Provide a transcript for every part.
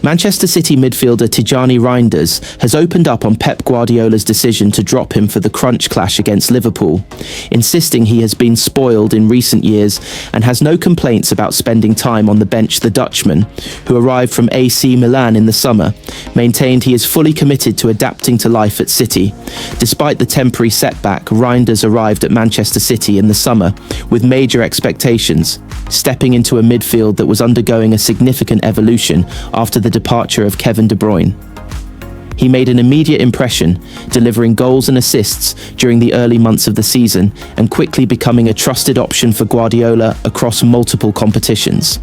Manchester City midfielder Tjani Rinders has opened up on Pep Guardiola's decision to drop him for the crunch clash against Liverpool, insisting he has been spoiled in recent years and has no complaints about spending time on the bench. The Dutchman, who arrived from AC Milan in the summer, maintained he is fully committed to adapting to life at City. Despite the temporary setback, Rinders arrived at Manchester City in the summer with major expectations, stepping into a midfield that was undergoing a significant evolution after the departure of Kevin De Bruyne. He made an immediate impression, delivering goals and assists during the early months of the season and quickly becoming a trusted option for Guardiola across multiple competitions.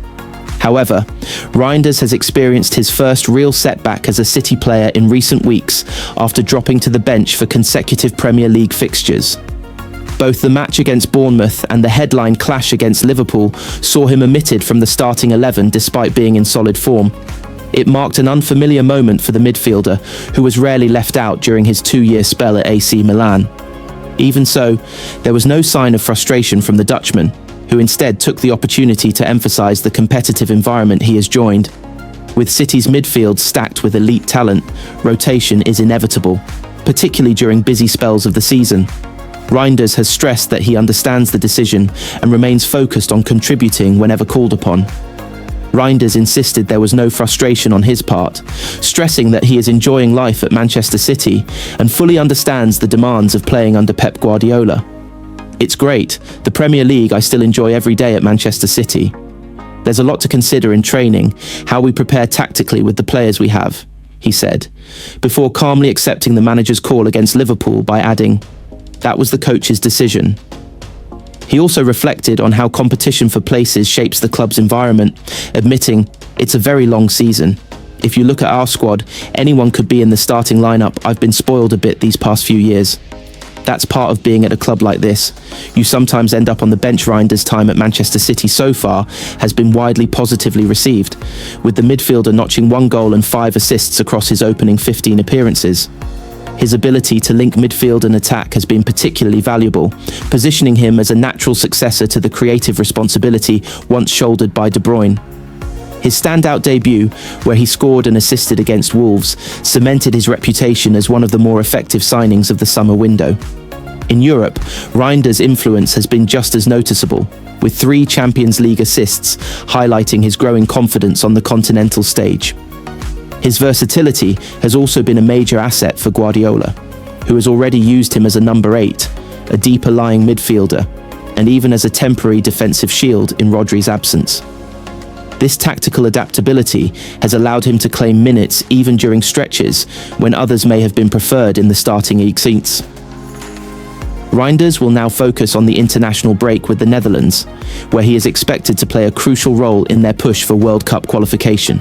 However, Rinders has experienced his first real setback as a City player in recent weeks after dropping to the bench for consecutive Premier League fixtures. Both the match against Bournemouth and the headline clash against Liverpool saw him omitted from the starting 11 despite being in solid form. It marked an unfamiliar moment for the midfielder, who was rarely left out during his 2-year spell at AC Milan. Even so, there was no sign of frustration from the Dutchman, who instead took the opportunity to emphasise the competitive environment he has joined. With City's midfield stacked with elite talent, rotation is inevitable, particularly during busy spells of the season. Rinders has stressed that he understands the decision and remains focused on contributing whenever called upon. Rinders insisted there was no frustration on his part, stressing that he is enjoying life at Manchester City and fully understands the demands of playing under Pep Guardiola. "It's great. The Premier League I still enjoy every day at Manchester City. There's a lot to consider in training, how we prepare tactically with the players we have," he said, before calmly accepting the manager's call against Liverpool by adding, "That was the coach's decision." He also reflected on how competition for places shapes the club's environment, admitting, "It's a very long season. If you look at our squad, anyone could be in the starting lineup. I've been spoiled a bit these past few years. That's part of being at a club like this. You sometimes end up on the bench." Rinders' time at Manchester City so far has been widely positively received, with the midfielder notching 1 goal and 5 assists across his opening 15 appearances. His ability to link midfield and attack has been particularly valuable, positioning him as a natural successor to the creative responsibility once shouldered by De Bruyne. His standout debut, where he scored and assisted against Wolves, cemented his reputation as one of the more effective signings of the summer window. In Europe, Rinders' influence has been just as noticeable, with 3 Champions League assists, highlighting his growing confidence on the continental stage. His versatility has also been a major asset for Guardiola, who has already used him as a number 8, a deeper-lying midfielder, and even as a temporary defensive shield in Rodri's absence. This tactical adaptability has allowed him to claim minutes even during stretches when others may have been preferred in the starting seats. Rinders will now focus on the international break with the Netherlands, where he is expected to play a crucial role in their push for World Cup qualification.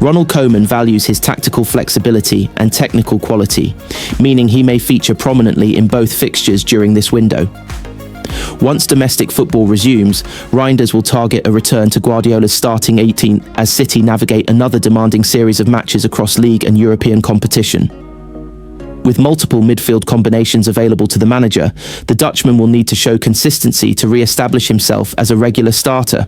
Ronald Koeman values his tactical flexibility and technical quality, meaning he may feature prominently in both fixtures during this window. Once domestic football resumes, Rinders will target a return to Guardiola's starting 18 as City navigate another demanding series of matches across league and European competition. With multiple midfield combinations available to the manager, the Dutchman will need to show consistency to re-establish himself as a regular starter.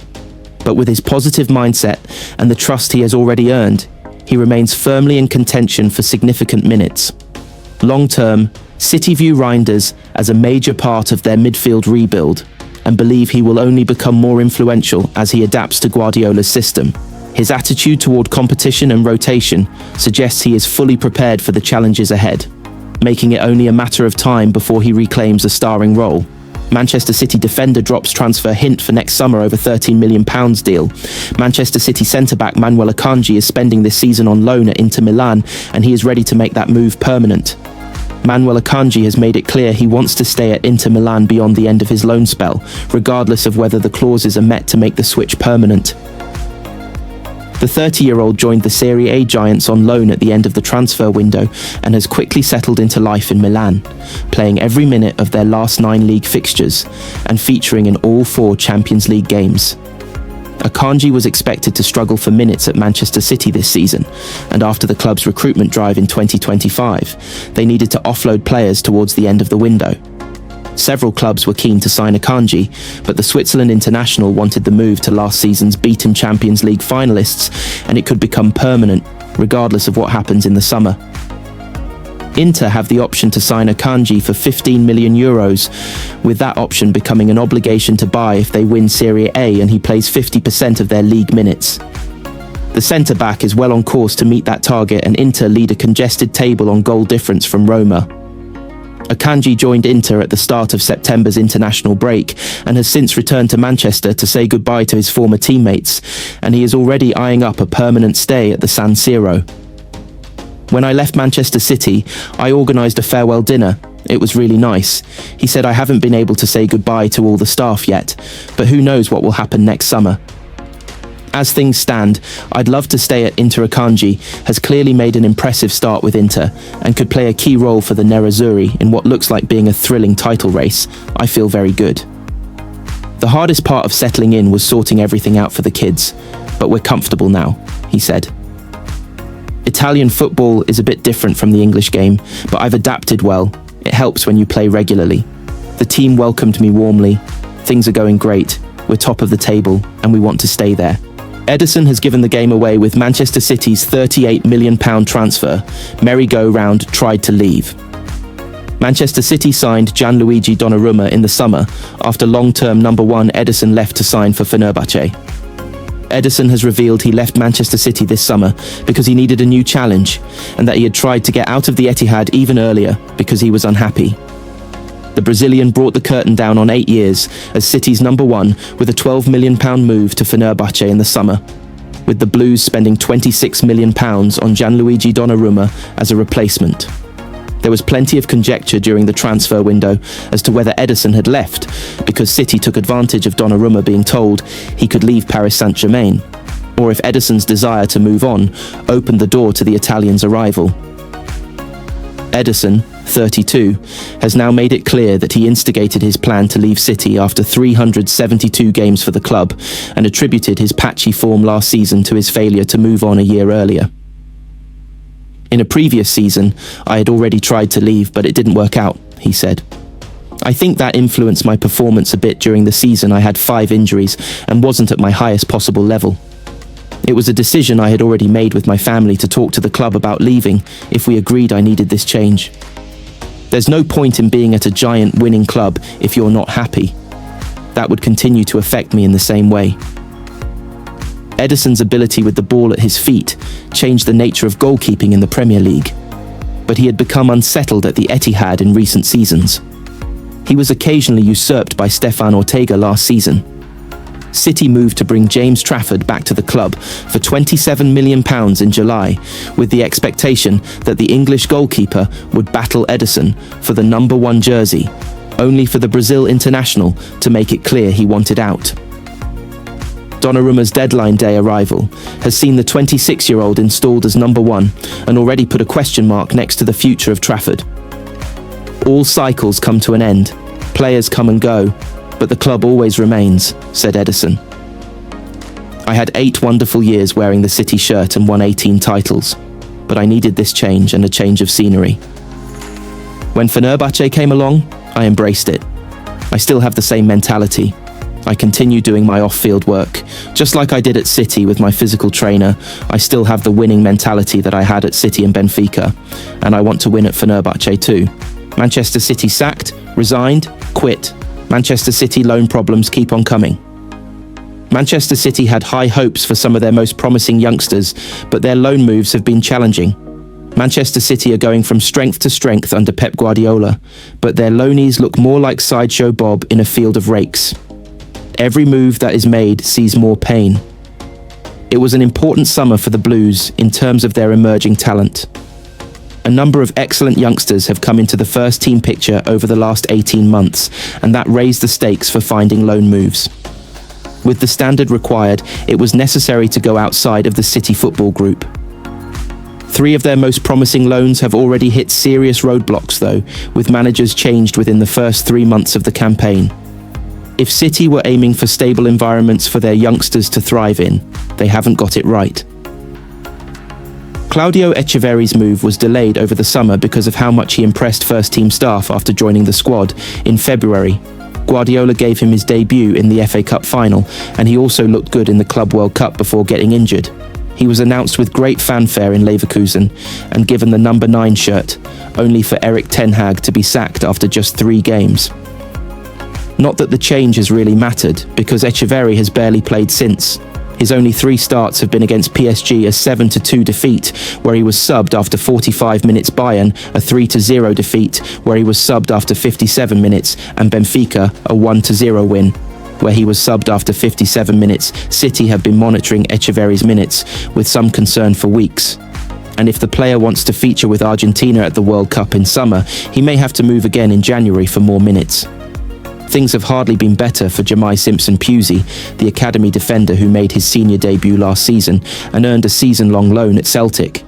But with his positive mindset and the trust he has already earned, he remains firmly in contention for significant minutes. Long-term, City view Rinders as a major part of their midfield rebuild and believe he will only become more influential as he adapts to Guardiola's system. His attitude toward competition and rotation suggests he is fully prepared for the challenges ahead, making it only a matter of time before he reclaims a starring role. Manchester City defender drops transfer hint for next summer over £13 million deal. Manchester City centre-back Manuel Akanji is spending this season on loan at Inter Milan, and he is ready to make that move permanent. Manuel Akanji has made it clear he wants to stay at Inter Milan beyond the end of his loan spell, regardless of whether the clauses are met to make the switch permanent. The 30-year-old joined the Serie A giants on loan at the end of the transfer window and has quickly settled into life in Milan, playing every minute of their last 9 league fixtures and featuring in all 4 Champions League games. Akanji was expected to struggle for minutes at Manchester City this season, and after the club's recruitment drive in 2025, they needed to offload players towards the end of the window. Several clubs were keen to sign Akanji, but the Switzerland international wanted the move to last season's beaten Champions League finalists, and it could become permanent, regardless of what happens in the summer. Inter have the option to sign Akanji for €15 million, with that option becoming an obligation to buy if they win Serie A and he plays 50% of their league minutes. The centre-back is well on course to meet that target, and Inter lead a congested table on goal difference from Roma. Akanji joined Inter at the start of September's international break and has since returned to Manchester to say goodbye to his former teammates, and he is already eyeing up a permanent stay at the San Siro. When I left Manchester City, I organised a farewell dinner. It was really nice. He said, I haven't been able to say goodbye to all the staff yet, but who knows what will happen next summer. As things stand, I'd love to stay at Inter. Akanji has clearly made an impressive start with Inter and could play a key role for the Nerazzurri in what looks like being a thrilling title race. I feel very good. The hardest part of settling in was sorting everything out for the kids, but we're comfortable now, he said. Italian football is a bit different from the English game, but I've adapted well. It helps when you play regularly. The team welcomed me warmly. Things are going great. We're top of the table, and we want to stay there. Ederson has given the game away with Manchester City's £38 million transfer. Merry-go-round tried to leave. Manchester City signed Gianluigi Donnarumma in the summer after long-term number one Ederson left to sign for Fenerbahce. Ederson has revealed he left Manchester City this summer because he needed a new challenge and that he had tried to get out of the Etihad even earlier because he was unhappy. The Brazilian brought the curtain down on 8 years as City's number one with a £12 million move to Fenerbahce in the summer, with the Blues spending £26 million on Gianluigi Donnarumma as a replacement. There was plenty of conjecture during the transfer window as to whether Ederson had left because City took advantage of Donnarumma being told he could leave Paris Saint-Germain, or if Ederson's desire to move on opened the door to the Italian's arrival. Ederson, 32, has now made it clear that he instigated his plan to leave City after 372 games for the club and attributed his patchy form last season to his failure to move on a year earlier. In a previous season, I had already tried to leave, but it didn't work out, he said. I think that influenced my performance a bit during the season. I had 5 injuries and wasn't at my highest possible level. It was a decision I had already made with my family to talk to the club about leaving if we agreed I needed this change. There's no point in being at a giant winning club if you're not happy. That would continue to affect me in the same way. Ederson's ability with the ball at his feet changed the nature of goalkeeping in the Premier League, but he had become unsettled at the Etihad in recent seasons. He was occasionally usurped by Stefan Ortega last season. City moved to bring James Trafford back to the club for £27 million in July, with the expectation that the English goalkeeper would battle Ederson for the number 1 jersey, only for the Brazil international to make it clear he wanted out. Donnarumma's deadline day arrival has seen the 26-year-old installed as number 1 and already put a question mark next to the future of Trafford. All cycles come to an end, players come and go, but the club always remains, said Ederson. I had 8 wonderful years wearing the City shirt and won 18 titles, but I needed this change and a change of scenery. When Fenerbahce came along, I embraced it. I still have the same mentality. I continue doing my off-field work. Just like I did at City with my physical trainer, I still have the winning mentality that I had at City and Benfica, and I want to win at Fenerbahce too. Manchester City sacked, resigned, quit. Manchester City loan problems keep on coming. Manchester City had high hopes for some of their most promising youngsters, but their loan moves have been challenging. Manchester City are going from strength to strength under Pep Guardiola, but their loanees look more like Sideshow Bob in a field of rakes. Every move that is made sees more pain. It was an important summer for the Blues in terms of their emerging talent. A number of excellent youngsters have come into the first team picture over the last 18 months, and that raised the stakes for finding loan moves. With the standard required, it was necessary to go outside of the City football group. 3 of their most promising loans have already hit serious roadblocks though, with managers changed within the first 3 months of the campaign. If City were aiming for stable environments for their youngsters to thrive in, they haven't got it right. Claudio Echeverri's move was delayed over the summer because of how much he impressed first-team staff after joining the squad in February. Guardiola gave him his debut in the FA Cup final, and he also looked good in the Club World Cup before getting injured. He was announced with great fanfare in Leverkusen and given the number 9 shirt, only for Erik ten Hag to be sacked after just 3 games. Not that the change has really mattered, because Echeverri has barely played since. His only 3 starts have been against PSG, a 7-2 defeat, where he was subbed after 45 minutes, Bayern, a 3-0 defeat, where he was subbed after 57 minutes, and Benfica, a 1-0 win, where he was subbed after 57 minutes. City have been monitoring Echeverri's minutes with some concern for weeks. And if the player wants to feature with Argentina at the World Cup in summer, he may have to move again in January for more minutes. Things have hardly been better for Jamai Simpson-Pusey, the academy defender who made his senior debut last season and earned a season-long loan at Celtic.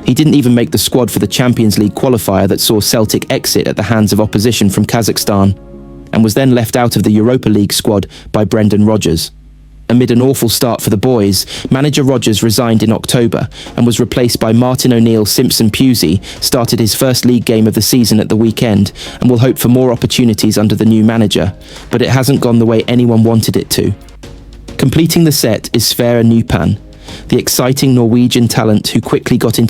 He didn't even make the squad for the Champions League qualifier that saw Celtic exit at the hands of opposition from Kazakhstan, and was then left out of the Europa League squad by Brendan Rodgers. Amid an awful start for the boys, manager Rodgers resigned in October and was replaced by Martin O'Neill. Simpson-Pusey started his first league game of the season at the weekend and will hope for more opportunities under the new manager, but it hasn't gone the way anyone wanted it to. Completing the set is Sverre Nypan, the exciting Norwegian talent who quickly got into